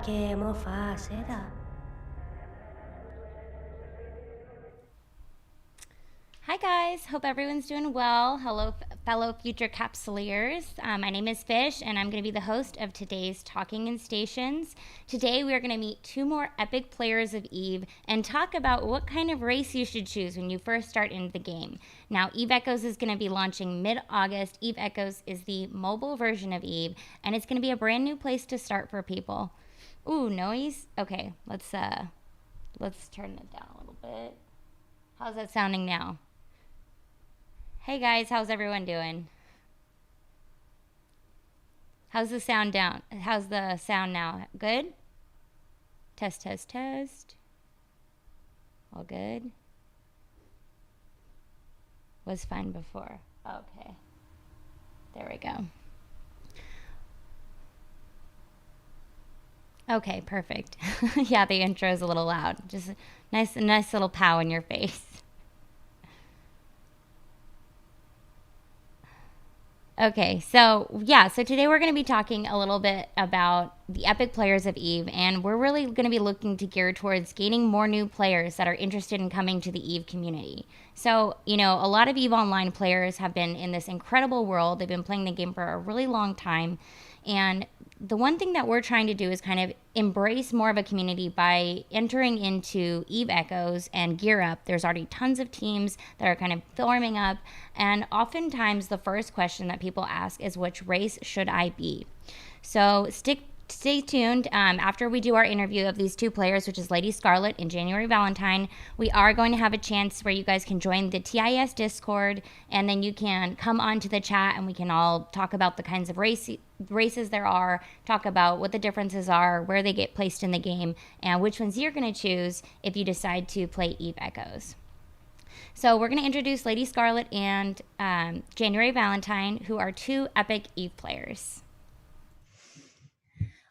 che mo fa sera. Hi guys, hope everyone's doing well. Hello, fellow future capsuleers. My name is Fish, and I'm going to be the host of today's Talking in Stations. Today, we are going to meet two more epic players of Eve and talk about what kind of race you should choose when you first start into the game. Now, Eve Echoes is going to be launching mid-August. Eve Echoes is the mobile version of Eve, and it's going to be a brand new place to start for people. Ooh, noise. Okay, let's turn it down a little bit. How's that sounding now? Hey guys, how's everyone doing? How's the sound down? How's the sound now? Good? Test, test, test. All good? Was fine before. Okay. There we go. Okay, perfect. Yeah, the intro is a little loud. Just a nice little pow in your face. Okay, so today we're going to be talking a little bit about the epic players of Eve, and we're really going to be looking to gear towards gaining more new players that are interested in coming to the Eve community. So, a lot of Eve Online players have been in this incredible world. They've been playing the game for a really long time, and the one thing that we're trying to do is kind of embrace more of a community by entering into Eve Echoes and Gear Up. There's already tons of teams that are kind of forming up, and oftentimes the first question that people ask is, which race should I be? So stay tuned. After we do our interview of these two players, which is LadyScarlet and January Valentine, we are going to have a chance where you guys can join the TIS Discord, and then you can come onto the chat and we can all talk about the kinds of races there are, talk about what the differences are, where they get placed in the game, and which ones you're going to choose if you decide to play Eve Echoes. So we're going to introduce LadyScarlet and January Valentine, who are two epic Eve players.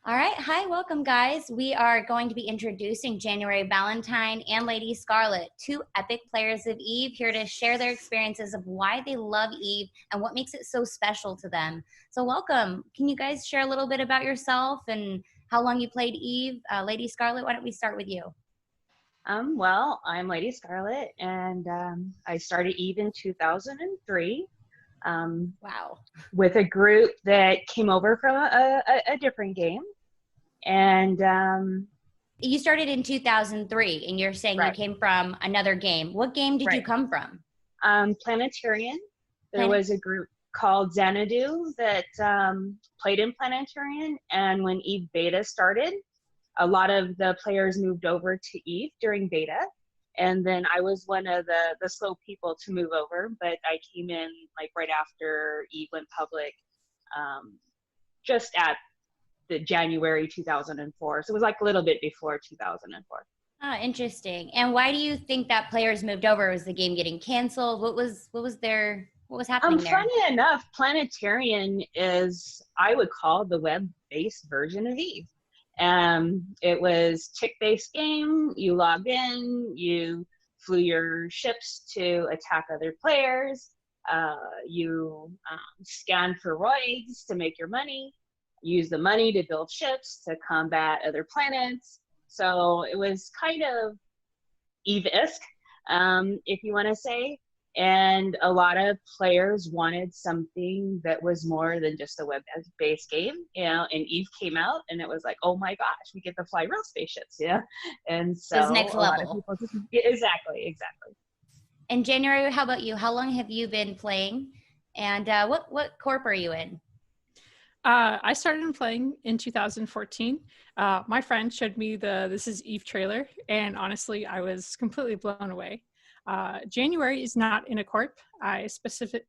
All right. Hi, welcome, guys. We are going to be introducing January Valentine and LadyScarlet, two epic players of Eve, here to share their experiences of why they love Eve and what makes it so special to them. So, welcome. Can you guys share a little bit about yourself and how long you played Eve? LadyScarlet, why don't we start with you? Well, I'm LadyScarlet, and I started Eve in 2003 Wow. with a group that came over from a different game. And You started in 2003, and you're saying you right, came from another game. What game did you right. come from? Planetarian. There was a group called Xanadu that played in Planetarian, and when Eve Beta started, a lot of the players moved over to Eve during beta, and then I was one of the slow people to move over, but I came in like right after Eve went public, just at the January 2004. So it was like a little bit before 2004. Ah, interesting. And why do you think that players moved over? Was the game getting canceled? What was happening there? Funny enough, Planetarian is, I would call, the web-based version of Eve. It was tick-based game. You logged in, you flew your ships to attack other players. You scanned for roids to make your money. Use the money to build ships to combat other planets. So it was kind of Eve-esque, if you want to say. And a lot of players wanted something that was more than just a web-based game, and Eve came out, and it was like, oh my gosh, we get to fly real spaceships, and so It was next a lot of level. people just, yeah, exactly. And January, how about you? How long have you been playing? And what corp are you in? I started playing in 2014. My friend showed me the This Is Eve trailer, and honestly, I was completely blown away. January is not in a corp. I specifically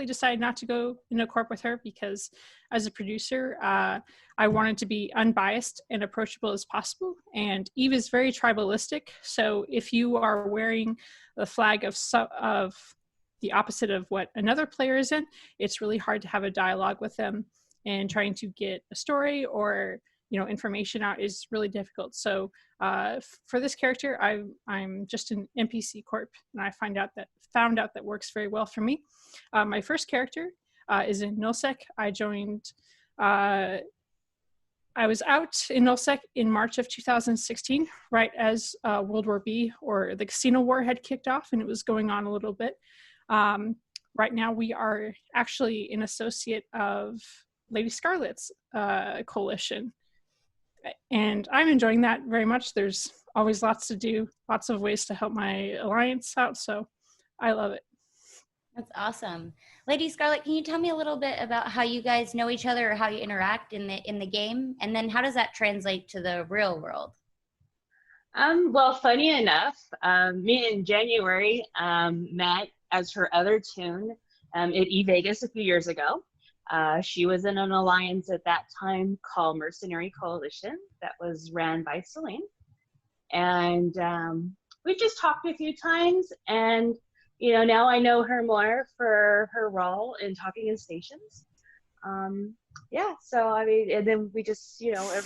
decided not to go in a corp with her because, as a producer, I wanted to be unbiased and approachable as possible. And Eve is very tribalistic, so if you are wearing the flag of the opposite of what another player is in, it's really hard to have a dialogue with them, and trying to get a story or information out is really difficult. So for this character, I'm just an NPC corp, and I found out that works very well for me. My first character is in Nullsec. I joined I was out in Nullsec in March of 2016, right as World War B, or the Casino War, had kicked off, and it was going on a little bit. Right now, we are actually an associate of Lady Scarlet's coalition, and I'm enjoying that very much. There's always lots to do, lots of ways to help my alliance out, so I love it. That's awesome. Lady Scarlet, can you tell me a little bit about how you guys know each other or how you interact in the game? And then how does that translate to the real world? Well, funny enough, me and January met as her other tune at eVegas a few years ago. She was in an alliance at that time called Mercenary Coalition that was ran by Celine. And we just talked a few times, and now I know her more for her role in Talking in Stations. Yeah, so I mean, and then we just,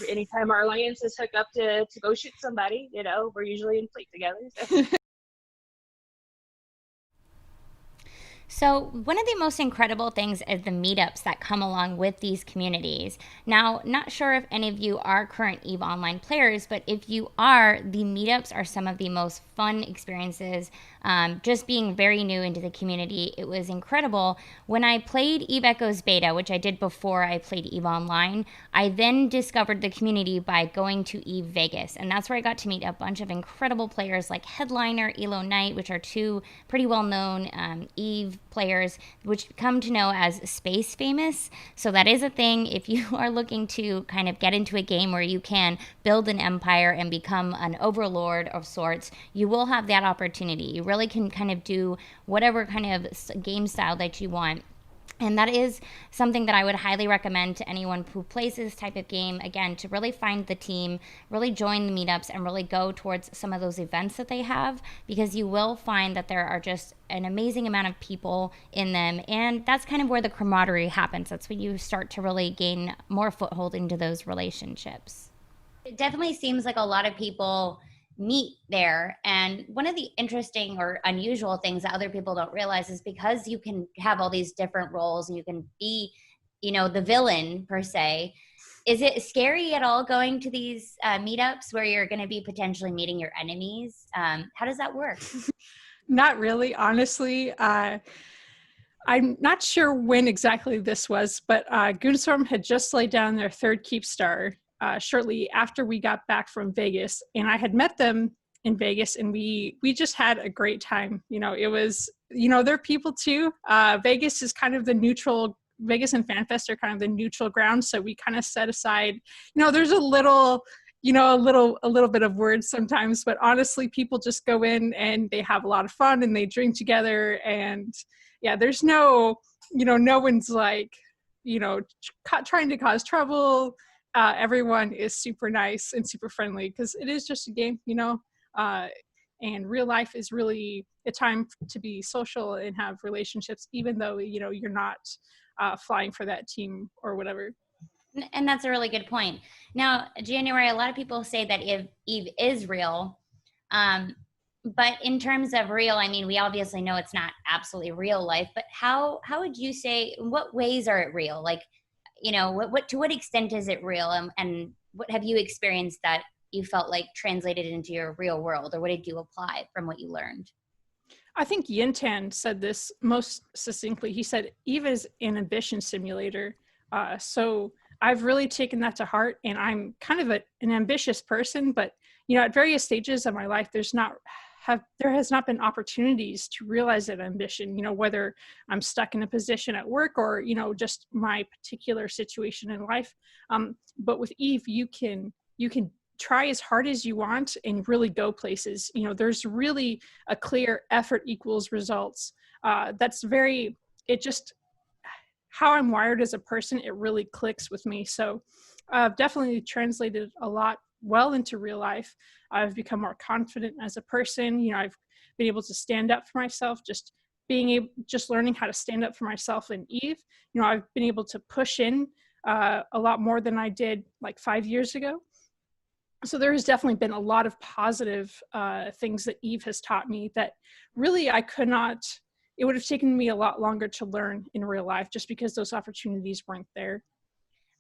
anytime our alliances hook up to go shoot somebody, we're usually in fleet together. So. So one of the most incredible things is the meetups that come along with these communities. Now, not sure if any of you are current EVE Online players, but if you are, the meetups are some of the most fun experiences. Just being very new into the community, it was incredible. When I played EVE Echoes Beta, which I did before I played EVE Online, I then discovered the community by going to EVE Vegas, and that's where I got to meet a bunch of incredible players like Headliner, Elo Knight, which are two pretty well-known EVE players, which come to know as Space Famous. So that is a thing. If you are looking to kind of get into a game where you can build an empire and become an overlord of sorts, you will have that opportunity. You really can kind of do whatever kind of game style that you want. And that is something that I would highly recommend to anyone who plays this type of game, again, to really find the team, really join the meetups, and really go towards some of those events that they have, because you will find that there are just an amazing amount of people in them. And that's kind of where the camaraderie happens. That's when you start to really gain more foothold into those relationships. It definitely seems like a lot of people meet there, and one of the interesting or unusual things that other people don't realize is because you can have all these different roles and you can be the villain per se. Is it scary at all going to these meetups where you're going to be potentially meeting your enemies? How does that work? Not really, honestly. I'm not sure when exactly this was, but Goonstorm had just laid down their third Keep Star shortly after we got back from Vegas, and I had met them in Vegas, and we just had a great time. It was, they're people too. Vegas is kind of the neutral. Vegas and FanFest are kind of the neutral ground, so we kind of set aside. There's a little bit of words sometimes, but honestly, people just go in and they have a lot of fun and they drink together, and yeah, there's no one's like trying to cause trouble. Everyone is super nice and super friendly because it is just a game, and real life is really a time to be social and have relationships, even though, you're not flying for that team or whatever. And that's a really good point. Now, January, a lot of people say that Eve is real. But in terms of real, I mean, we obviously know it's not absolutely real life, but how would you say, in what ways are it real? Like, to what extent is it real, and what have you experienced that you felt like translated into your real world, or what did you apply from what you learned? I think Yintan said this most succinctly. He said, EVE is an ambition simulator. So I've really taken that to heart, and I'm kind of an ambitious person, but at various stages of my life, there has not been opportunities to realize that ambition, whether I'm stuck in a position at work or, just my particular situation in life. But with EVE, you can try as hard as you want and really go places. There's really a clear effort equals results. How I'm wired as a person, it really clicks with me. So I've definitely translated a lot well into real life. I've become more confident as a person. I've been able to stand up for myself, just learning how to stand up for myself in EVE. I've been able to push in a lot more than I did like 5 years ago. So there has definitely been a lot of positive things that EVE has taught me that really it would have taken me a lot longer to learn in real life just because those opportunities weren't there.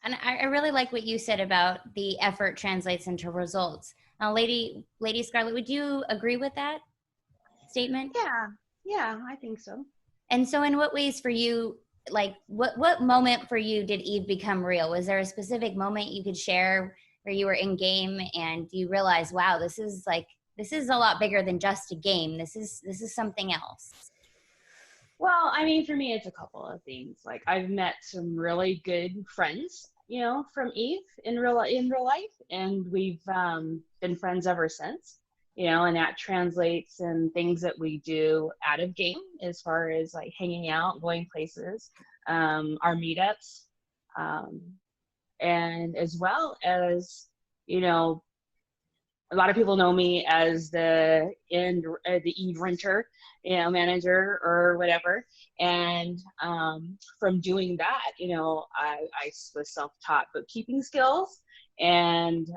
And I really like what you said about the effort translates into results. Now, Lady Scarlet, would you agree with that statement? Yeah, I think so. And so in what ways for you, like what moment for you did Eve become real? Was there a specific moment you could share where you were in game and you realized, wow, this is a lot bigger than just a game. This is something else. Well, I mean, for me, it's a couple of things. Like I've met some really good friends, from Eve in real life, and we've been friends ever since. And that translates in things that we do out of game, as far as like hanging out, going places, our meetups, um, and as well as, you know, a lot of people know me as the Eve renter, manager or whatever. And from doing that, I was self-taught bookkeeping skills and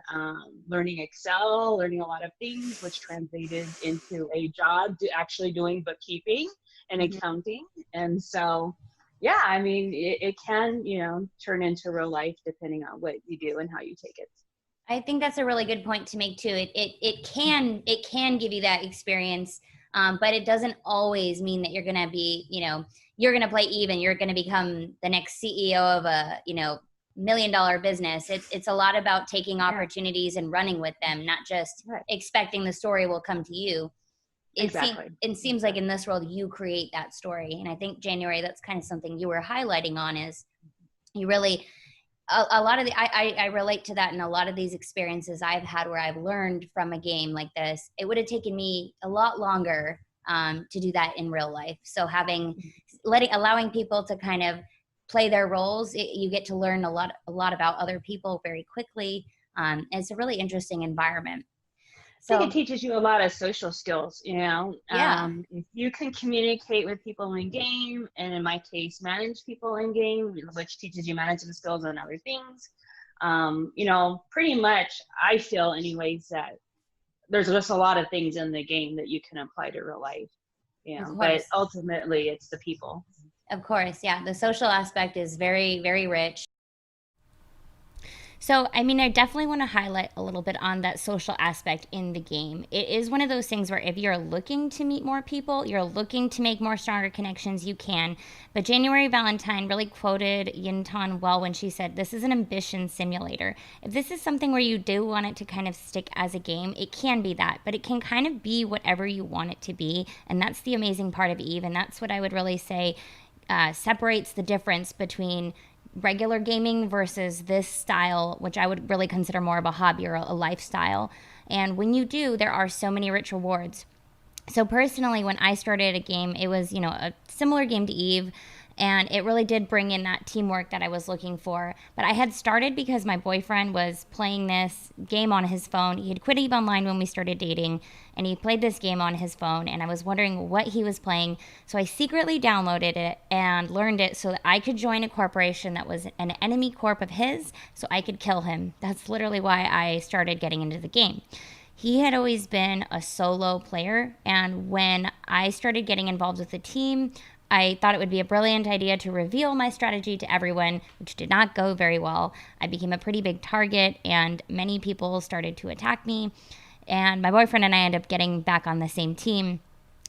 learning Excel, learning a lot of things, which translated into a job actually doing bookkeeping and accounting. And so, yeah, I mean, it can, turn into real life depending on what you do and how you take it. I think that's a really good point to make too. It can give you that experience, but it doesn't always mean that you're gonna be, you're gonna play Eve and you're gonna become the next CEO of a, $1 million business. It's a lot about taking opportunities and running with them, not just expecting the story will come to you. It seems like in this world you create that story, and I think January, that's kind of something you were highlighting on, is you really. A lot of I relate to that in a lot of these experiences I've had where I've learned from a game like this. It would have taken me a lot longer to do that in real life. So allowing people to kind of play their roles, you get to learn a lot about other people very quickly. It's a really interesting environment. So, I think it teaches you a lot of social skills, if you can communicate with people in game, and in my case, manage people in game, which teaches you management skills and other things, pretty much I feel anyways that there's just a lot of things in the game that you can apply to real life, but ultimately it's the people. Of course, yeah. The social aspect is very, very rich. So, I mean, I definitely want to highlight a little bit on that social aspect in the game. It is one of those things where if you're looking to meet more people, you're looking to make more stronger connections, you can. But January Valentine really quoted Yinton well when she said, this is an ambition simulator. If this is something where you do want it to kind of stick as a game, it can be that. But it can kind of be whatever you want it to be. And that's the amazing part of Eve. And that's what I would really say separates the difference between regular gaming versus this style, which I would really consider more of a hobby or a lifestyle. And when you do, there are so many rich rewards. So personally, when I started a game, it was, a similar game to Eve, and it really did bring in that teamwork that I was looking for. But I had started because my boyfriend was playing this game on his phone. He had quit Eve Online when we started dating, and he played this game on his phone, and I was wondering what he was playing. So I secretly downloaded it and learned it so that I could join a corporation that was an enemy corp of his, so I could kill him. That's literally why I started getting into the game. He had always been a solo player, and when I started getting involved with the team, I thought it would be a brilliant idea to reveal my strategy to everyone, which did not go very well. I became a pretty big target, and many people started to attack me. And my boyfriend and I ended up getting back on the same team.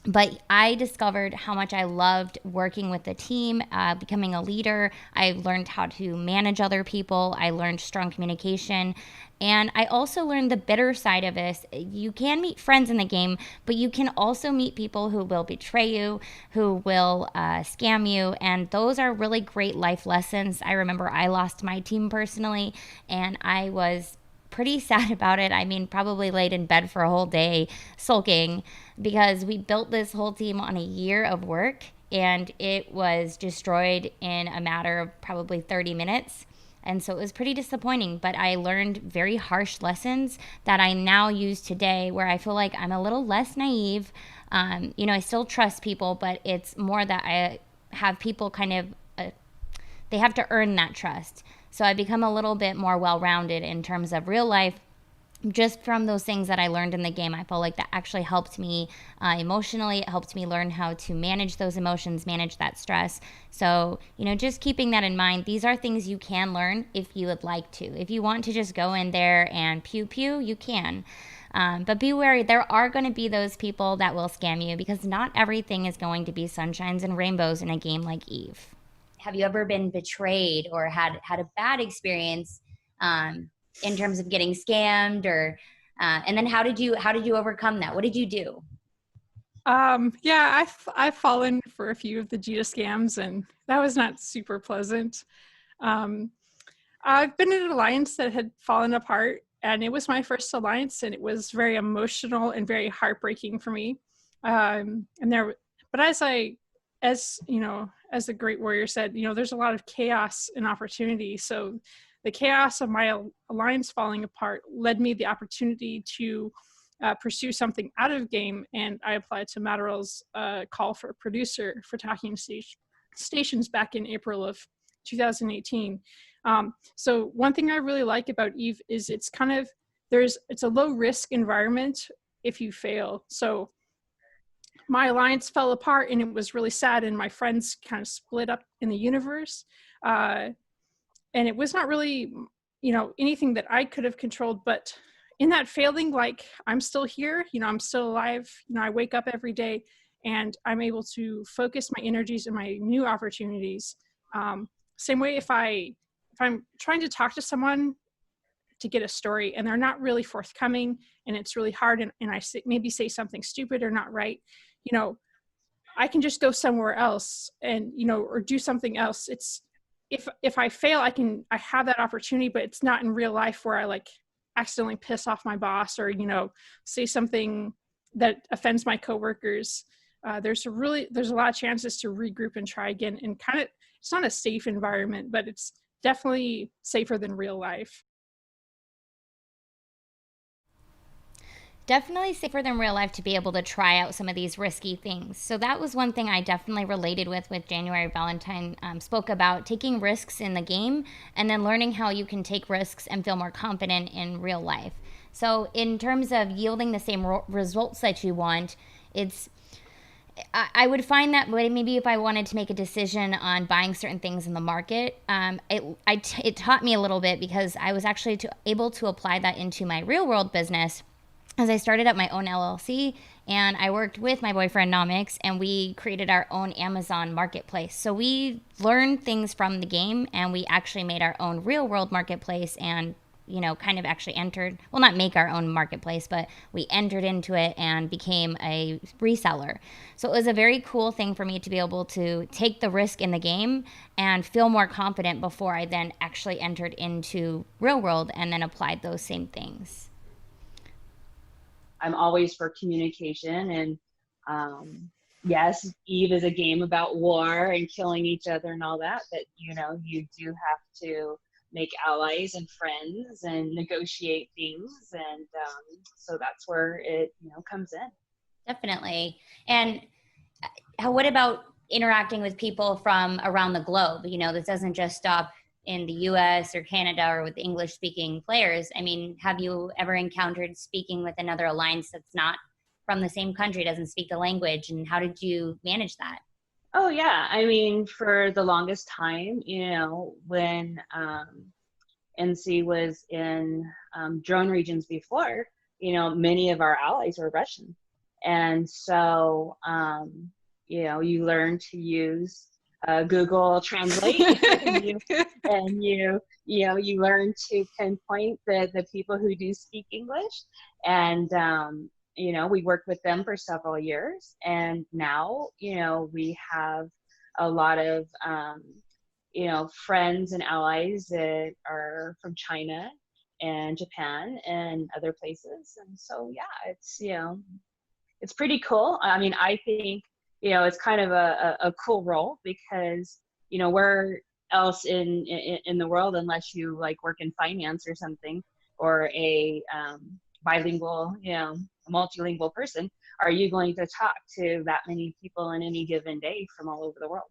But I discovered how much I loved working with the team, becoming a leader. I learned how to manage other people. I learned strong communication. And I also learned the bitter side of this. You can meet friends in the game, but you can also meet people who will betray you, who will scam you. And those are really great life lessons. I remember I lost my team personally, and I was pretty sad about it. I mean, probably laid in bed for a whole day sulking because we built this whole team on a year of work, and it was destroyed in a matter of probably 30 minutes. And so it was pretty disappointing, but I learned very harsh lessons that I now use today, where I feel like I'm a little less naive. I still trust people, but it's more that I have people kind of, they have to earn that trust. So I become a little bit more well-rounded in terms of real life just from those things that I learned in the game, I felt like that actually helped me emotionally. It helped me learn how to manage those emotions, manage that stress. So, just keeping that in mind, these are things you can learn if you would like to. If you want to just go in there and pew pew, you can. But be wary, there are going to be those people that will scam you, because not everything is going to be sunshines and rainbows in a game like Eve. Have you ever been betrayed or had a bad experience in terms of getting scammed, or and then how did you overcome that? What did you do? Yeah, I've fallen for a few of the Jita scams, and that was not super pleasant. Um, I've been in an alliance that had fallen apart, and it was my first alliance, and it was very emotional and very heartbreaking for me. But as as the great warrior said, there's a lot of chaos and opportunity. So the chaos of my alliance falling apart led me the opportunity to pursue something out of game, and I applied to Matterall's call for a producer for talking stations back in April of 2018. So one thing I really like about Eve is it's a low risk environment if you fail. So my alliance fell apart, and it was really sad, and my friends kind of split up in the universe. And it was not really, anything that I could have controlled, but in that failing, like, I'm still here, I'm still alive. I wake up every day and I'm able to focus my energies and my new opportunities. Same way if I'm trying to talk to someone to get a story and they're not really forthcoming and it's really hard, and I maybe say something stupid or not right, I can just go somewhere else and, or do something else. It's, if I fail, I have that opportunity, but it's not in real life where I like accidentally piss off my boss or, say something that offends my coworkers. There's a lot of chances to regroup and try again, and it's not a safe environment, but it's definitely safer than real life. Definitely safer than real life to be able to try out some of these risky things. So that was one thing I definitely related with January Valentine. Spoke about taking risks in the game and then learning how you can take risks and feel more confident in real life. So in terms of yielding the same results that you want, I would find that maybe if I wanted to make a decision on buying certain things in the market, it taught me a little bit, because I was actually able to apply that into my real world business, as I started up my own LLC, and I worked with my boyfriend Nomix, and we created our own Amazon marketplace. So we learned things from the game, and we actually made our own real world marketplace, and kind of actually not make our own marketplace, but we entered into it and became a reseller. So it was a very cool thing for me to be able to take the risk in the game and feel more confident before I then actually entered into real world and then applied those same things. I'm always for communication, and yes, Eve is a game about war and killing each other and all that, but you do have to make allies and friends and negotiate things, and so that's where it comes in. Definitely. And what about interacting with people from around the globe? This doesn't just stop in the US or Canada or with English speaking players. I mean, have you ever encountered speaking with another alliance that's not from the same country, doesn't speak the language, and how did you manage that? Oh yeah, I mean, for the longest time, when NC was in drone regions before, many of our allies were Russian, and so you learn to use Google Translate, and you learn to pinpoint the people who do speak English, and we worked with them for several years, and now we have a lot of friends and allies that are from China and Japan and other places, and so yeah, it's pretty cool. I mean, I think it's kind of a cool role, because where else in the world, unless you like work in finance or something, or a bilingual multilingual person, are you going to talk to that many people in any given day from all over the world?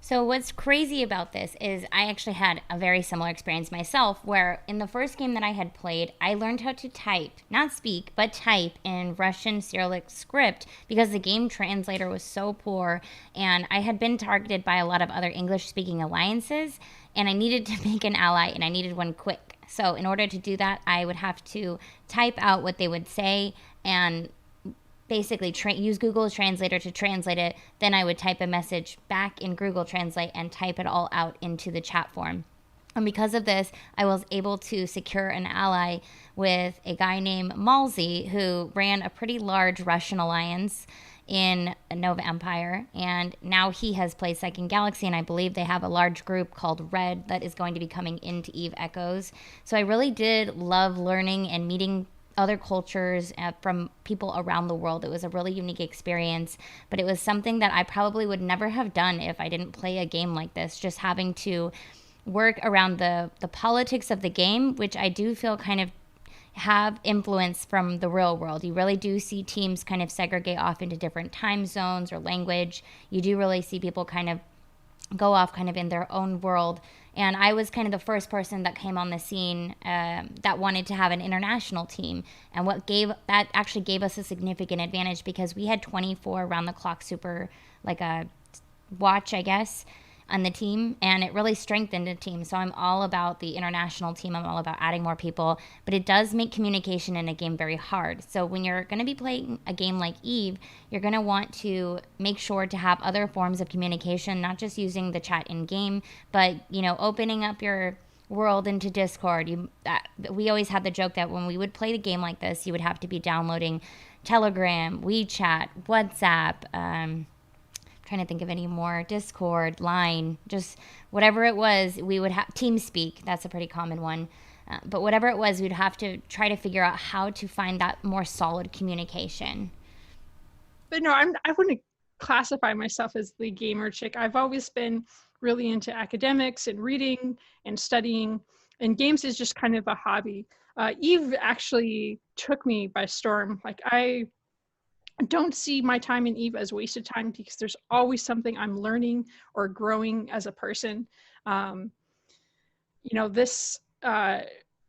So what's crazy about this is I actually had a very similar experience myself where in the first game that I had played, I learned how to type, not speak, but type in Russian Cyrillic script because the game translator was so poor and I had been targeted by a lot of other English speaking alliances and I needed to make an ally and I needed one quick. So in order to do that, I would have to type out what they would say and basically use Google Translator to translate it. Then I would type a message back in Google Translate and type it all out into the chat form. And because of this, I was able to secure an ally with a guy named Malzi, who ran a pretty large Russian alliance in Nova Empire. And now he has played Second Galaxy, and I believe they have a large group called Red that is going to be coming into Eve Echoes. So I really did love learning and meeting other cultures from people around the world. It was a really unique experience, but it was something that I probably would never have done if I didn't play a game like this. Just having to work around the politics of the game, which I do feel kind of have influence from the real world. You really do see teams kind of segregate off into different time zones or language. You do really see people kind of go off kind of in their own world. And I was kind of the first person that came on the scene that wanted to have an international team. And that actually gave us a significant advantage because we had 24 round the clock super, like a watch, I guess, on the team, and it really strengthened the team. So I'm all about the international team. I'm all about adding more people, but it does make communication in a game very hard. So when you're going to be playing a game like Eve, you're going to want to make sure to have other forms of communication, not just using the chat in game, but opening up your world into Discord. We always had the joke that when we would play the game like this, you would have to be downloading Telegram, WeChat, WhatsApp, trying to think of any more, Discord, Line, just whatever it was. We would have TeamSpeak. That's a pretty common one. But whatever it was, we'd have to try to figure out how to find that more solid communication. But no, I wouldn't classify myself as the gamer chick. I've always been really into academics and reading and studying, and games is just kind of a hobby. Eve actually took me by storm. Like, I don't see my time in Eve as wasted time because there's always something I'm learning or growing as a person. This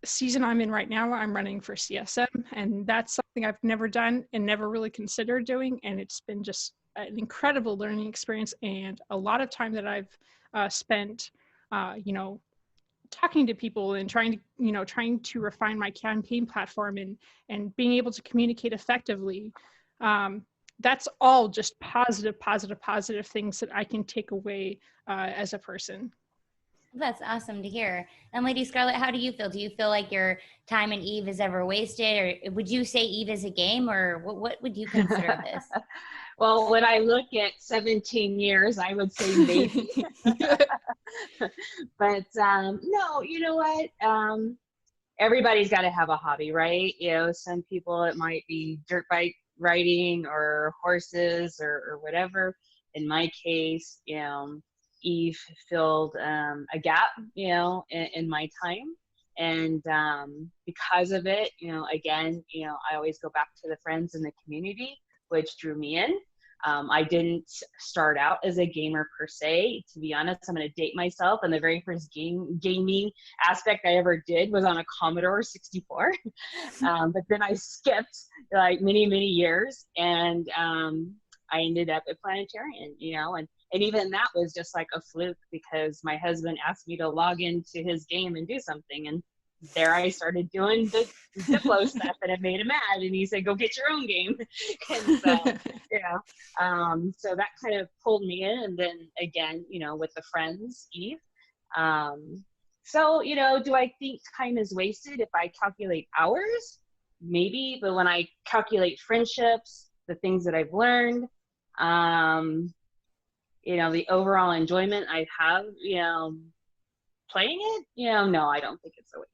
season I'm in right now, I'm running for CSM, and that's something I've never done and never really considered doing. And it's been just an incredible learning experience and a lot of time that I've spent, talking to people and trying to refine my campaign platform and being able to communicate effectively. That's all just positive things that I can take away as a person. That's awesome to hear. And LadyScarlet, how do you feel? Do you feel like your time in Eve is ever wasted, or would you say Eve is a game, or what would you consider this? Well, when I look at 17 years, I would say maybe. But no, you know what? Everybody's got to have a hobby, right? Some people, it might be dirt bike riding or horses or whatever. In my case, Eve filled a gap, in my time. And because of it, again, I always go back to the friends in the community, which drew me in. I didn't start out as a gamer per se. To be honest, I'm going to date myself. And the very first gaming aspect I ever did was on a Commodore 64. But then I skipped like many, many years, and I ended up at Planetarian, and even that was just like a fluke because my husband asked me to log into his game and do something. And there I started doing the Diplo stuff, and it made him mad. And he said, "Go get your own game." And so, so that kind of pulled me in. And then again, with the friends, Eve. So, do I think time is wasted if I calculate hours? Maybe, but when I calculate friendships, the things that I've learned, the overall enjoyment I have, playing it, no, I don't think it's a waste